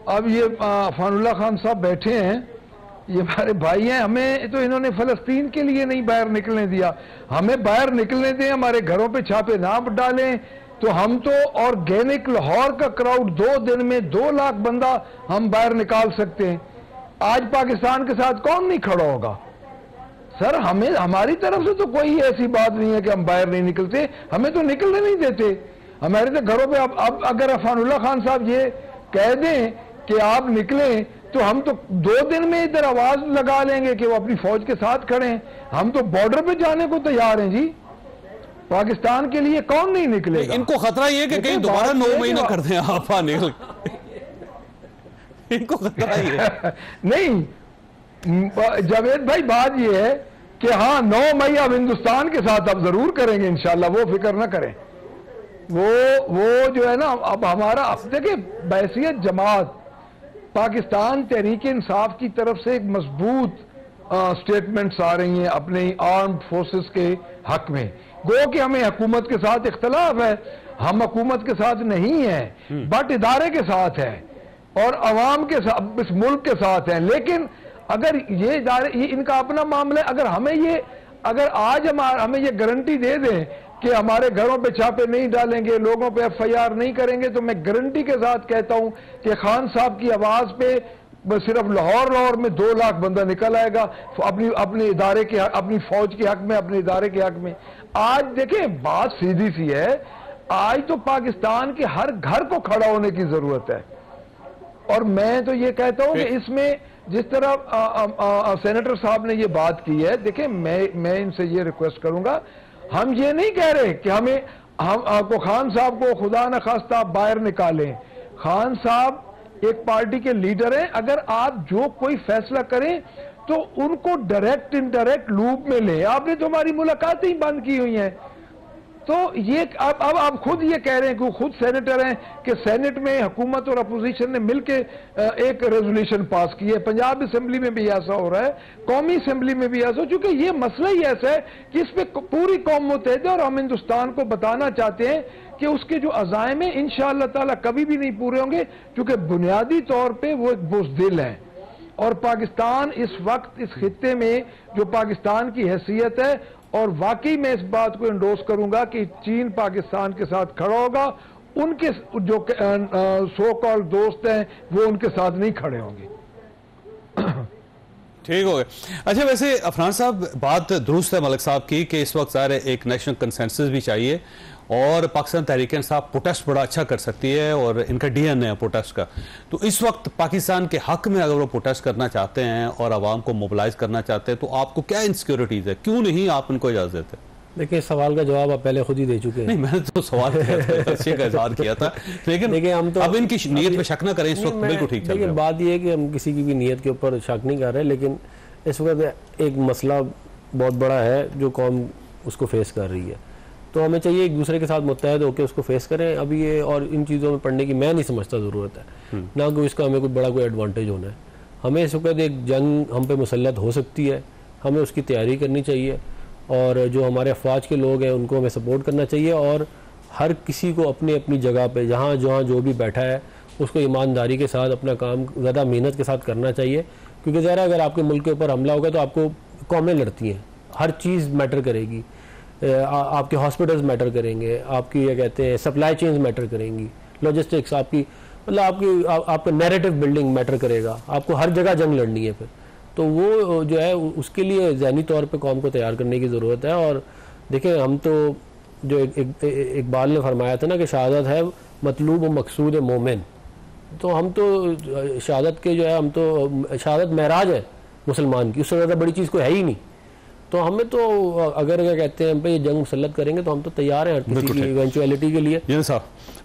अब ये अफानुल्लाह खान साहब बैठे हैं, ये हमारे भाई हैं, हमें तो इन्होंने फ़लस्तीन के लिए नहीं बाहर निकलने दिया, हमें बाहर निकलने दें, हमारे घरों पे छापे ना डालें तो हम तो ऑर्गेनिक लाहौर का क्राउड 2 दिन में 2 लाख बंदा हम बाहर निकाल सकते हैं। आज पाकिस्तान के साथ कौन नहीं खड़ा होगा? सर, हमें हमारी तरफ से तो कोई ऐसी बात नहीं है कि हम बाहर नहीं निकलते, हमें तो निकलने नहीं देते। हमारे तो घरों पे अब अगर अफानुल्लाह खान साहब ये कह दें कि आप निकलें तो हम तो 2 दिन में इधर आवाज लगा लेंगे कि वो अपनी फौज के साथ खड़े हैं। हम तो बॉर्डर पे जाने को तैयार हैं जी। पाकिस्तान के लिए कौन नहीं निकलेगा? इनको खतरा ये कि कहीं दोबारा 9 महीना कर दें आप निकल इनको खतरा ये नहीं जावेद भाई, बात ये है कि हाँ 9 मई अब हिंदुस्तान के साथ अब जरूर करेंगे इंशाल्लाह, वो फिक्र ना करें। वो जो है ना, अब हमारा देखिए बैसियत जमात पाकिस्तान तहरीक इंसाफ की तरफ से एक मजबूत स्टेटमेंट्स आ रही हैं अपने आर्म्ड फोर्सेस के हक में। गो कि हमें हुकूमत के साथ इख्तलाफ है, हम हुकूमत के साथ नहीं हैं बट इदारे के साथ हैं और अवाम के साथ, इस मुल्क के साथ हैं। लेकिन अगर ये इदारे, ये इनका अपना मामला है, अगर आज हमें ये गारंटी दे दें कि हमारे घरों पे छापे नहीं डालेंगे, लोगों पे FIR नहीं करेंगे, तो मैं गारंटी के साथ कहता हूं कि खान साहब की आवाज पे सिर्फ लाहौर में 2 लाख बंदा निकल आएगा अपने इदारे के, अपनी फौज के हक में, अपने इदारे के हक में। आज देखें बात सीधी सी है, आज तो पाकिस्तान के हर घर को खड़ा होने की जरूरत है और मैं तो ये कहता हूं कि इसमें जिस तरह सेनेटर साहब ने ये बात की है, देखिए मैं इनसे ये रिक्वेस्ट करूंगा, हम ये नहीं कह रहे कि हम आपको खान साहब को खुदा न खास्ता बाहर निकालें। खान साहब एक पार्टी के लीडर हैं, अगर आप जो कोई फैसला करें तो उनको डायरेक्ट इनडायरेक्ट लूप में ले। आपने तो हमारी मुलाकातें ही बंद की हुई हैं। तो ये अब आप खुद ये कह रहे हैं कि खुद सेनेटर हैं कि सेनेट में हुकूमत और अपोजिशन ने मिलकर एक रेजोल्यूशन पास की है। पंजाब असेंबली में भी ऐसा हो रहा है, कौमी असेंबली में भी ऐसा, क्योंकि ये मसला ही ऐसा है कि इस पे पूरी कौम मुतहद है और हम हिंदुस्तान को बताना चाहते हैं कि उसके जो अज़ाइम है इंशाअल्लाह ताला कभी भी नहीं पूरे होंगे, क्योंकि बुनियादी तौर पर वो एक बुज़दिल है। और पाकिस्तान इस वक्त इस खित्ते में जो पाकिस्तान की हैसियत है, और वाकई मैं इस बात को एंडोर्स करूंगा कि चीन पाकिस्तान के साथ खड़ा होगा, उनके जो सो कॉल्ड दोस्त हैं वो उनके साथ नहीं खड़े होंगे। ठीक हो गया। अच्छा, वैसे अफरान साहब बात दुरुस्त है मलिक साहब की कि इस वक्त सारे एक नेशनल कंसेंसस भी चाहिए और पाकिस्तान तहरीक इंसाफ प्रोटेस्ट बड़ा अच्छा कर सकती है और इनका डीएनए है प्रोटेस्ट का। तो इस वक्त पाकिस्तान के हक में अगर वो प्रोटेस्ट करना चाहते हैं और आवाम को मोबिलाइज करना चाहते हैं तो आपको क्या इनसिक्योरिटीज है, क्यों नहीं आप इनको इजाजत देते? देखिए, सवाल का जवाब आप पहले खुद ही दे चुके हैं। नहीं, मैंने तो सवाल का इजहार किया था, लेकिन देखिए हम तो अब इनकी नीयत पे शक ना करें, इस वक्त बिल्कुल ठीक चल रहा है। बात यह है कि हम किसी की भी नीयत के ऊपर शक नहीं कर रहे, लेकिन इस वक्त एक मसला बहुत बड़ा है जो कौम उसको फेस कर रही है, तो हमें चाहिए एक दूसरे के साथ मुत्तहद होकर उसको फेस करें। अभी ये और इन चीज़ों में पढ़ने की मैं नहीं समझता ज़रूरत है, ना कोई इसका हमें कोई बड़ा कोई एडवांटेज होना है। हमें इस वक्त एक जंग हम पे मुसल्लत हो सकती है, हमें उसकी तैयारी करनी चाहिए और जो हमारे अफवाज के लोग हैं उनको हमें सपोर्ट करना चाहिए और हर किसी को अपनी अपनी जगह पे जहाँ जहाँ जो भी बैठा है उसको ईमानदारी के साथ अपना काम ज़्यादा मेहनत के साथ करना चाहिए, क्योंकि ज़रा अगर आपके मुल्क के ऊपर हमला होगा तो आपको कौमें लड़ती हैं, हर चीज़ मैटर करेगी, आपके हॉस्पिटल्स मैटर करेंगे, आपकी ये कहते हैं सप्लाई चेन्स मैटर करेंगी, लॉजिस्टिक्स आपकी मतलब आपका नैरेटिव बिल्डिंग मैटर करेगा, आपको हर जगह जंग लड़नी है फिर। तो वो जो है उसके लिए ज़हनी तौर पे कौम को तैयार करने की ज़रूरत है। और देखिए, हम तो जो इकबाल ने फरमाया था ना कि शहादत है मतलूब व मकसूद मोमिन, तो हम तो शहादत के जो है हम तो शहादत महराज है मुसलमान की, उससे ज़्यादा बड़ी चीज़ कोई है ही नहीं। तो हमें तो अगर क्या कहते हैं हम पे ये जंग मुसल्लत करेंगे तो हम तो तैयार हैं हर किसी की इवेंचुअलिटी के लिए।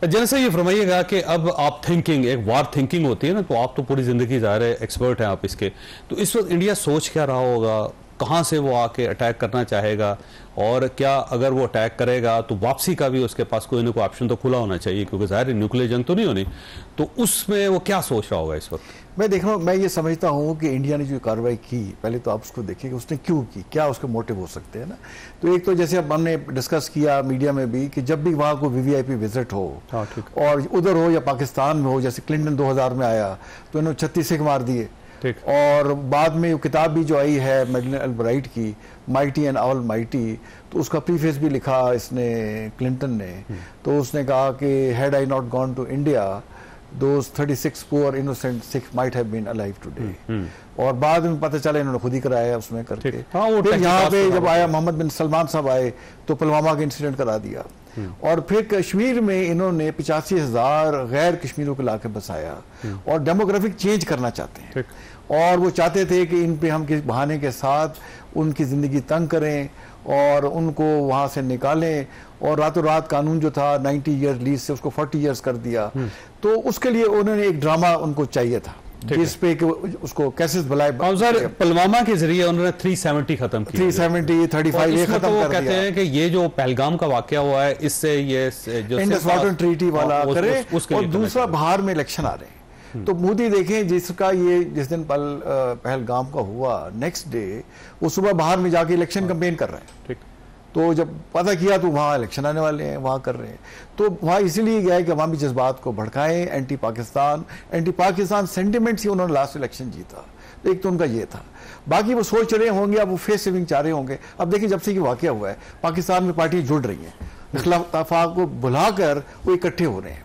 जैसे ये फरमाइएगा कि अब आप थिंकिंग, एक वार थिंकिंग होती है ना, तो आप तो पूरी जिंदगी ज़ाहिर है एक्सपर्ट हैं आप इसके, तो इस वक्त इंडिया सोच क्या रहा होगा, कहाँ से वो आके अटैक करना चाहेगा और क्या अगर वो अटैक करेगा तो वापसी का भी उसके पास कोई ना कोई ऑप्शन तो खुला होना चाहिए, क्योंकि ज़ाहिर न्यूक्लियर जंग तो नहीं होनी, तो उसमें वो क्या सोच रहा होगा इस वक्त? मैं देख रहा हूँ, मैं ये समझता हूँ कि इंडिया ने जो कार्रवाई की, पहले तो आप उसको देखिए कि उसने क्यों की, क्या उसके मोटिव हो सकते हैं ना। तो एक तो जैसे अब हमने डिस्कस किया मीडिया में भी कि जब भी वहाँ को वीवीआईपी विजिट हो और उधर हो या पाकिस्तान में हो, जैसे क्लिंटन 2000 में आया तो इन्होंने 36 सिख मार दिए, और बाद में वो किताब भी जो आई है मैडलिन अल्ब्राइट की, माइटी एंड ऑल माइटी, तो उसका प्रीफेस भी लिखा इसने क्लिंटन ने, तो उसने कहा कि had I not gone to India those 36 poor innocent Sikhs might have been alive today। और बाद में पता चला इन्होंने खुद ही कराया उसमें करके। फिर यहाँ पे जब आया मोहम्मद बिन सलमान साहब आए तो पुलवामा का इंसिडेंट करा दिया, और फिर कश्मीर में इन्होंने 85,000 गैर कश्मीरों को लाके बसाया और डेमोग्राफिक चेंज करना चाहते हैं, और वो चाहते थे कि इन पे हम किस बहाने के साथ उनकी ज़िंदगी तंग करें और उनको वहाँ से निकालें, और रातों रात कानून जो था 90 ईयर लीज से उसको 40 ईयर्स कर दिया। तो उसके लिए उन्होंने एक ड्रामा उनको चाहिए था जिस पे कि उसको कैसे बुलाए। पुलवामा के जरिए उन्होंने 370 खत्म किया, 370 35 ये खत्म कर कहते हैं कि ये जो पहलगाम का वाकया हुआ है इससे ये जो इंडस वाटर ट्रीटी वाला करे, और दूसरा बाहर में इलेक्शन आ रहे हैं। तो मोदी देखें जिसका ये जिस दिन पहलगाम का हुआ नेक्स्ट डे वो सुबह बाहर में जाके इलेक्शन कैंपेन कर रहे हैं। ठीक, तो जब पता किया तो वहाँ इलेक्शन आने वाले हैं, वहाँ कर रहे हैं, तो वहाँ इसीलिए गया है कि अवामी जज्बात को भड़काएं, एंटी पाकिस्तान सेंटिमेंट से उन्होंने लास्ट इलेक्शन जीता। तो एक तो उनका ये था, बाकी वो सोच रहे होंगे, अब वो फेस सेविंग चाह रहे होंगे। अब देखिए जब से कि वाकया हुआ है पाकिस्तान में पार्टी जुड़ रही हैं, इख्तिलाफ को भुलाकर वो इकट्ठे हो रहे हैं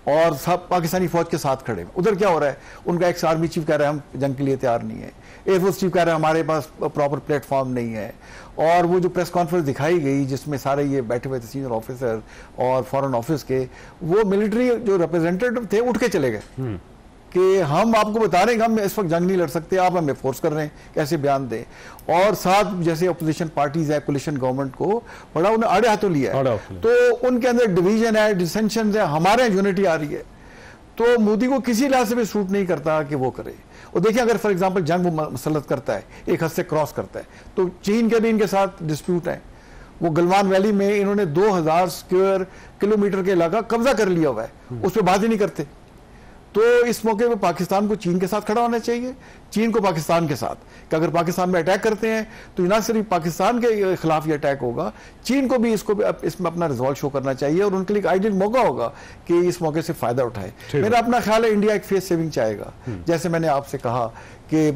और सब पाकिस्तानी फौज के साथ खड़े हैं। उधर क्या हो रहा है, उनका एक्स आर्मी चीफ कह रहा है हम जंग के लिए तैयार नहीं है, एयरफोर्स चीफ कह रहा है हमारे पास प्रॉपर प्लेटफॉर्म नहीं है, और वो जो प्रेस कॉन्फ्रेंस दिखाई गई जिसमें सारे ये बैठे हुए थे सीनियर ऑफिसर और फॉरेन ऑफिस के, वो मिलिट्री जो रिप्रेजेंटेटिव थे उठ के चले गए कि हम आपको बता रहे हैं कि हम इस वक्त जंग नहीं लड़ सकते, आप हमें फोर्स कर रहे हैं कैसे बयान दें। और साथ जैसे अपोजिशन पार्टीज है, कोलिशन गवर्नमेंट को बड़ा उन्हें आड़े हाथों लिया है, तो उनके अंदर डिवीजन है, डिसेंशन है, हमारे यूनिटी आ रही है। तो मोदी को किसी लिहाज से भी सूट नहीं करता कि वो करे। और देखिए अगर फॉर एग्जांपल जंग वो मसलत करता है, एक हद से क्रॉस करता है, तो चीन के भी इनके साथ डिस्प्यूट है। वो गलवान वैली में इन्होंने 2000 स्क्वायर किलोमीटर के इलाका कब्जा कर लिया हुआ है, उस पर बात ही नहीं करते। तो इस मौके पे पाकिस्तान को चीन के साथ खड़ा होना चाहिए, चीन को पाकिस्तान के साथ, कि अगर पाकिस्तान में अटैक करते हैं तो ना सिर्फ पाकिस्तान के खिलाफ ये अटैक होगा, चीन को भी इसमें अपना रिजॉल्व शो करना चाहिए और उनके लिए एक आइडियल मौका होगा कि इस मौके से फायदा उठाए। मेरा अपना ख्याल है इंडिया एक फेस सेविंग चाहेगा, जैसे मैंने आपसे कहा कि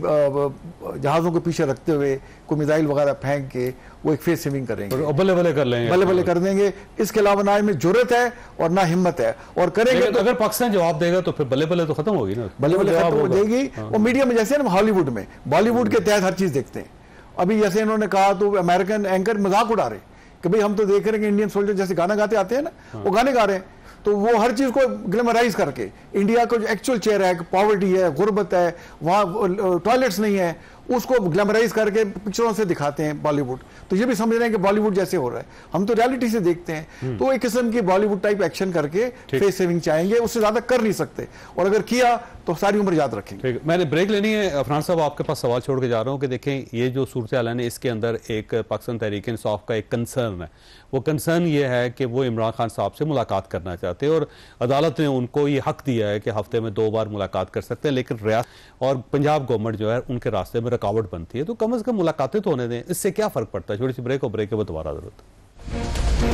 जहाजों को पीछे रखते हुए कोई मिसाइल वगैरह फेंक के वो एक फेस सेविंग करेंगे, बल्ले बल्ले कर लेंगे, बल्ले बल्ले कर देंगे। इसके अलावा ना इनमें जरूरत है और ना हिम्मत है, और करेंगे तो अगर पाकिस्तान जवाब देगा तो फिर बल्ले बल्ले तो खत्म होगी ना, बल्ले बल्ले खत्म हो जाएगी। और मीडिया में जैसे ना हॉलीवुड में बॉलीवुड के तहत हर चीज देखते हैं। अभी जैसे इन्होंने कहा तो अमेरिकन एंकर मजाक उड़ा रहे कि भाई हम तो देख रहे हैं कि इंडियन सोल्जर जैसे गाना गाते आते हैं ना, वो गाने गा रहे हैं, तो वो हर चीज को ग्लैमराइज करके इंडिया को जो एक्चुअल चेहरा है, पॉवर्टी है, गुर्बत है, वहां टॉयलेट्स नहीं है, उसको ग्लैमराइज करके पिक्चरों से दिखाते हैं बॉलीवुड। तो ये भी समझ रहे हैं कि बॉलीवुड जैसे हो रहा है, हम तो रियलिटी से देखते हैं। तो एक किस्म की बॉलीवुड टाइप एक्शन करके फेस सेविंग चाहेंगे, उससे ज्यादा कर नहीं सकते, और अगर किया तो सारी उम्र याद रखेंगे। मैंने ब्रेक लेनी है। अफरान साहब आपके पास सवाल छोड़ के जा रहा हूं कि देखें ये जो सूरत हाल है इसके अंदर एक पाकिस्तान तहरीक इंसाफ का एक कंसर्न है। वो कंसर्न ये है कि वो इमरान खान साहब से मुलाकात करना चाहते हैं और अदालत ने उनको ये हक दिया है कि हफ्ते में 2 बार मुलाकात कर सकते हैं, लेकिन रियासत और पंजाब गवर्नमेंट जो है उनके रास्ते में रुकावट बनती है। तो कम से कम मुलाकातें तो होने दें, इससे क्या फर्क पड़ता है। छोटी सी ब्रेक और ब्रेक के बाद दोबारा जरूरत।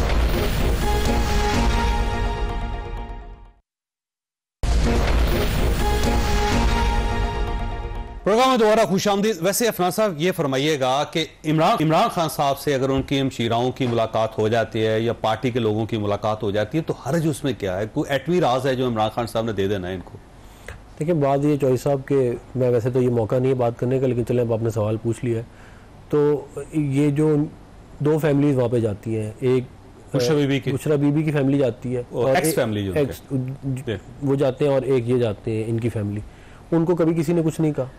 प्रोग्राम में दोबारा खुशामदीद। वैसे अफनान साहब ये फरमाइएगा कि इमरान खान साहब से अगर उनकी हमशीराओं की मुलाकात हो जाती है या पार्टी के लोगों की मुलाकात हो जाती है तो हर्ज उसमें क्या है? कोई एटवी राज है जो इमरान खान साहब ने दे देना है इनको? देखिए बात ये चौधरी साहब के, मैं वैसे तो ये मौका नहीं है बात करने का, लेकिन चले अब आपने सवाल पूछ लिया है। तो ये जो 2 फैमिलीज वहाँ पे जाती हैं, एक बुशरा बीबी की फैमिली जाती है और एक्स फैमिली वो जाते हैं, और एक ये जाते हैं इनकी फैमिली। उनको कभी किसी ने कुछ नहीं कहा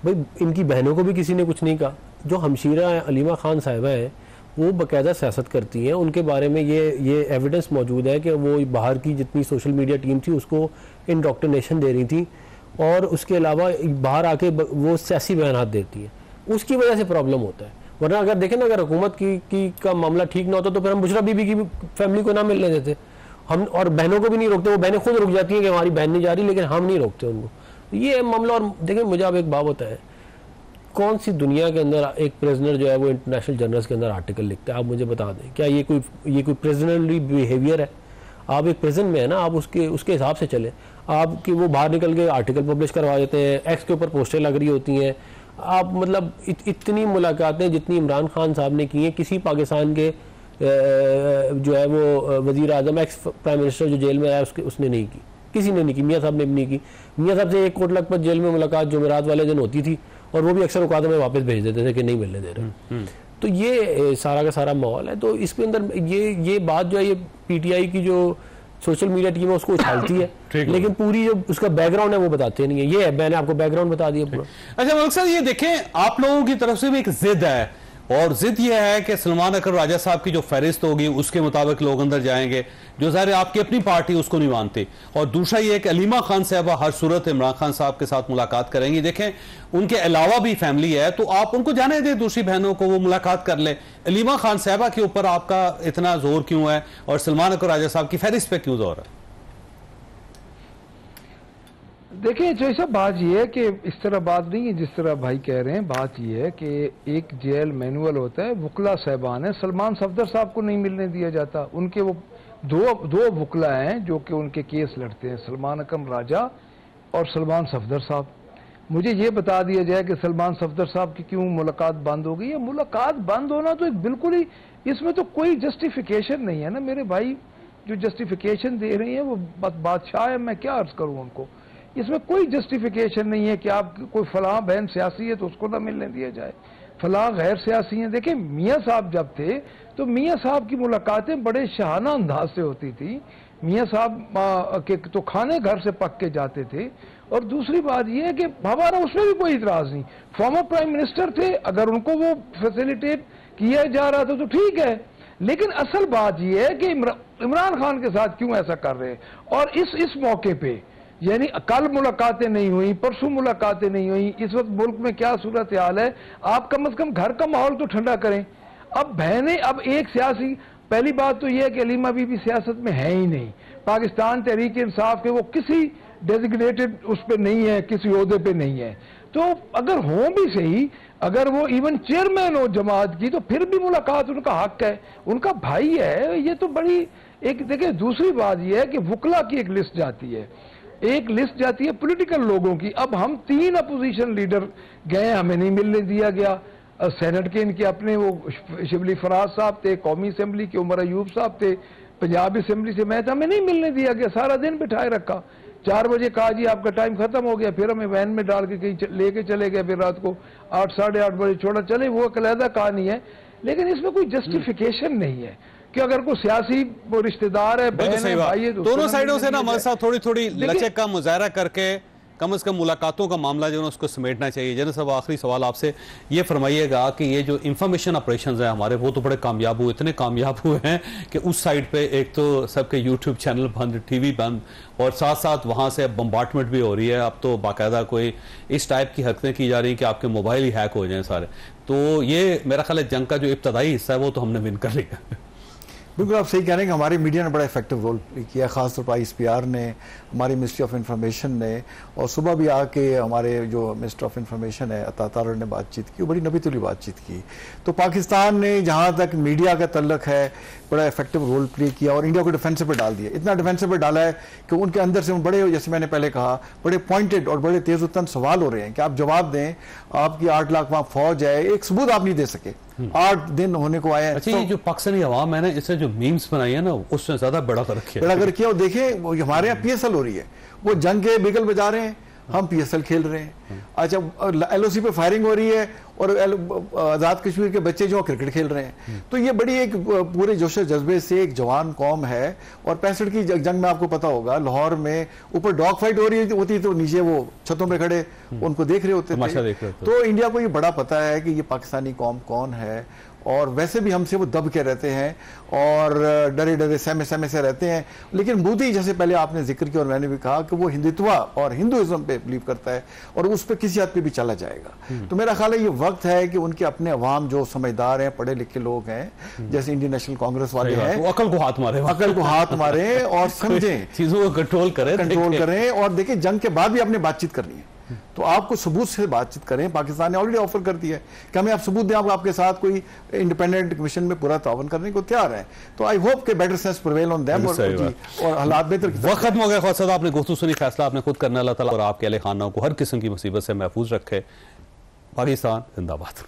भाई, इनकी बहनों को भी किसी ने कुछ नहीं कहा। जो हमशीरा अलीमा खान साहिबा हैं वो बाकायदा सियासत करती हैं, उनके बारे में ये एविडेंस मौजूद है कि वो बाहर की जितनी सोशल मीडिया टीम थी उसको इंडोक्ट्रिनेशन दे रही थी, और उसके अलावा बाहर आके वो सियासी बयान देती हैं। उसकी वजह से प्रॉब्लम होता है। वरना अगर देखें ना, अगर हुकूमत का मामला ठीक ना होता तो फिर हम बुशरा बीबी की फैमिली को ना मिलने देते हम, और बहनों को भी नहीं रोकते। वो बहनें खुद रुक जाती हैं कि हमारी बहन नहीं जा रही, लेकिन हम नहीं रोकते उनको। ये मामला। और देखिए मुझे अब एक बात होता है, कौन सी दुनिया के अंदर एक प्रिजनर जो है वो इंटरनेशनल जर्नल्स के अंदर आर्टिकल लिखता है? आप मुझे बता दें, क्या ये कोई प्रिजनरली बिहेवियर है? आप एक प्रिजन में है ना, आप उसके हिसाब से चले। आपकी वो बाहर निकल के आर्टिकल पब्लिश करवा देते हैं, एक्स के ऊपर पोस्टें लग रही होती हैं। आप मतलब इतनी मुलाकातें जितनी इमरान खान साहब ने की हैं किसी पाकिस्तान के जो है वो वजीर आजम, एक्स प्राइम मिनिस्टर जो जेल में आया उसने नहीं की, किसी ने नहीं की। मियाँ साहब ने भी नहीं की। मियाँ साहब से 1 कोट लखपत जेल में मुलाकात जुमेरात वाले दिन होती थी, और वो भी अक्सर औकात में वापस भेज देते थे कि नहीं मिलने दे रहे। तो ये सारा का सारा माहौल है। तो इसके अंदर ये बात जो है, ये पीटीआई की जो सोशल मीडिया टीम है उसको उछालती है, लेकिन पूरी जो उसका बैकग्राउंड है वो बताते नहीं है। ये है, मैंने आपको बैकग्राउंड बता दिया पूरा। अच्छा मलिक साहब, ये देखें आप लोगों की तरफ से भी एक जिद है, और जिद यह है कि सलमान अकबर राजा साहब की जो फहरिस्त होगी उसके मुताबिक लोग अंदर जाएंगे, जो ज़ाहिर आपकी अपनी पार्टी उसको नहीं मानती। और दूसरा यह है कि अलीमा खान साहबा हर सूरत इमरान खान साहब के साथ मुलाकात करेंगी। देखें उनके अलावा भी फैमिली है, तो आप उनको जाने दें, दूसरी बहनों को वो मुलाकात कर ले। अलीमा खान साहबा के ऊपर आपका इतना जोर क्यों है, और सलमान अकबर राजा साहब की फहरिस्त पे क्यों जोर है? देखिए जैसा बात यह है कि इस तरह बात नहीं है जिस तरह भाई कह रहे हैं। बात यह है कि एक जेल मैनुअल होता है, वकला साहबान है, सलमान सफदर साहब को नहीं मिलने दिया जाता। उनके वो दो वकला हैं जो कि उनके केस लड़ते हैं, सलमान अकबर राजा और सलमान सफदर साहब। मुझे ये बता दिया जाए कि सलमान सफदर साहब की क्यों मुलाकात बंद हो गई है। मुलाकात बंद होना तो एक बिल्कुल ही, इसमें तो कोई जस्टिफिकेशन नहीं है ना मेरे भाई। जो जस्टिफिकेशन दे रही है वो बादशाह है, मैं क्या अर्ज करूं उनको। इसमें कोई जस्टिफिकेशन नहीं है कि आप कोई फलां बहन सियासी है तो उसको ना मिलने दिया जाए, फलां गैर सियासी हैं। देखिए मियाँ साहब जब थे तो मियाँ साहब की मुलाकातें बड़े शाहाना अंदाज से होती थी। मियाँ साहब के तो खाने घर से पक के जाते थे। और दूसरी बात यह है कि हमारा उसमें भी कोई इतराज नहीं, फॉर्मर प्राइम मिनिस्टर थे, अगर उनको वो फैसिलिटेट किया जा रहा था तो ठीक है, लेकिन असल बात यह है कि इमरान खान के साथ क्यों ऐसा कर रहे हैं। और इस मौके पे यानी कल मुलाकातें नहीं हुई, परसों मुलाकातें नहीं हुई, इस वक्त मुल्क में क्या सूरत हाल है, आप कम से कम घर का माहौल तो ठंडा करें। अब बहनें, अब एक सियासी, पहली बात तो यह है कि अलीमा बीबी सियासत में है ही नहीं, पाकिस्तान तहरीक इंसाफ के वो किसी डेजिग्नेटेड उस पर नहीं है, किसी ओहदे पे नहीं है। तो अगर हो भी सही, अगर वो इवन चेयरमैन हो जमात की, तो फिर भी मुलाकात उनका हक है, उनका भाई है। ये तो बड़ी एक देखिए, दूसरी बात यह है कि वकला की एक लिस्ट जाती है, एक लिस्ट जाती है पॉलिटिकल लोगों की। अब हम 3 अपोजिशन लीडर गए, हमें नहीं मिलने दिया गया। सेनेट के इनके अपने वो शिबली फराज साहब थे, कौमी असेंबली के उमर अयूब साहब थे, पंजाब असेंबली से मैं था, हमें नहीं मिलने दिया गया, सारा दिन बिठाए रखा। 4 बजे कहा जी आपका टाइम खत्म हो गया, फिर हमें वैन में डाल के कहीं लेके चले गए, फिर रात को 8 साढ़े 8 बजे छोड़ा। चले, वो अलहदा कहानी है, लेकिन इसमें कोई जस्टिफिकेशन नहीं है कि अगर कोई सियासी रिश्तेदार है, बहन है, भाई है, दोनों साइडों से ना हमारे साथ थोड़ी थोड़ी लचक का मुजाहरा करके कम से कम मुलाकातों का मामला जो है उसको समेटना चाहिए। जनरल साहब, आखिरी सवाल आपसे ये फरमाइएगा कि ये जो इंफॉर्मेशन ऑपरेशंस हैं हमारे, वो तो बड़े कामयाब हुए, इतने कामयाब हुए हैं कि उस साइड पे एक तो सबके यूट्यूब चैनल बंद, टीवी बंद, और साथ साथ वहाँ से बम्बार्टमेंट भी हो रही है। अब तो बाकायदा कोई इस टाइप की हरकतें की जा रही हैं कि आपके मोबाइल ही हैक हो जाएं सारे। तो ये मेरा ख्याल है जंग का जो इब्तदाई हिस्सा है वो तो हमने विन कर लिया। बिल्कुल आप सही कह रहे हैं कि हमारी मीडिया ने बड़ा इफेक्टिव रोल प्ले किया, खासतौर पर ISPR ने, हमारी मिनिस्ट्री ऑफ इंफॉर्मेशन ने, और सुबह भी आके हमारे जो मिनिस्टर ऑफ इंफॉर्मेशन है अता तारड़ ने बातचीत की, वो बड़ी नबीतुली बातचीत की। तो पाकिस्तान ने जहाँ तक मीडिया का तल्लक है बड़ा इफेक्टिव रोल प्ले किया और इंडिया को डिफेंसिव पर डाल दिया। इतना डिफेंसिव पर डाला है कि उनके अंदर से बड़े, जैसे मैंने पहले कहा, बड़े पॉइंटेड और बड़े तेज उत्तन सवाल हो रहे हैं कि आप जवाब दें, आपकी 8 लाख वहाँ फौज है, एक सबूत आप नहीं दे सके, 8 दिन होने को आए हैं। अच्छा, ये जो पाकिस्तानी अवाम है ना, इससे जो मीम्स बनाई है ना, उससे ज्यादा बड़ा कर रखा है, बड़ा कर रखा। और देखें वो हमारे यहाँ PSL हो रही है, वो जंग के बिगल बजा रहे हैं, हम PSL खेल रहे हैं। अच्छा, LOC पे फायरिंग हो रही है और आज़ाद कश्मीर के बच्चे जो क्रिकेट खेल रहे हैं। तो ये बड़ी एक पूरे जोश जज्बे से एक जवान कौम है। और 65 की जंग में आपको पता होगा, लाहौर में ऊपर डॉग फाइट हो रही होती तो नीचे वो छतों पे खड़े उनको देख रहे होते थे। तो इंडिया को ये बड़ा पता है कि ये पाकिस्तानी कौम कौन है, और वैसे भी हमसे वो दब के रहते हैं और डरे डरे सहमे सहमे से रहते हैं। लेकिन मोदी, जैसे पहले आपने जिक्र किया और मैंने भी कहा, कि वो हिंदुत्व और हिंदुइज्म पे बिलीव करता है और उस पर किसी हद पे भी चला जाएगा। तो मेरा ख्याल है ये वक्त है कि उनके अपने अवाम जो समझदार हैं, पढ़े लिखे लोग हैं, जैसे इंडियन नेशनल कांग्रेस वाले हैं, अकल को हाथ मारे और समझें, चीजों को कंट्रोल करें। और देखिए, जंग के बाद भी आपने बातचीत करनी है तो आपको सबूत से बातचीत करें। पाकिस्तान ने ऑलरेडी ऑफर कर दिया है कि हमें आप सबूत दें, आपके साथ कोई इंडिपेंडेंट कमीशन में पूरा तावन करने को तैयार है। तो आई होप के better sense prevail on them और हालात बेहतर। वक्त खत्म हो गया। ख्वाजा साहब, आपने गुफ्तगू सुनी, फैसला आपने खुद करना। अल्लाह ताला और आपके अहले खाना को हर किस्म की मुसीबत से महफूज रखे। पाकिस्तान जिंदाबाद।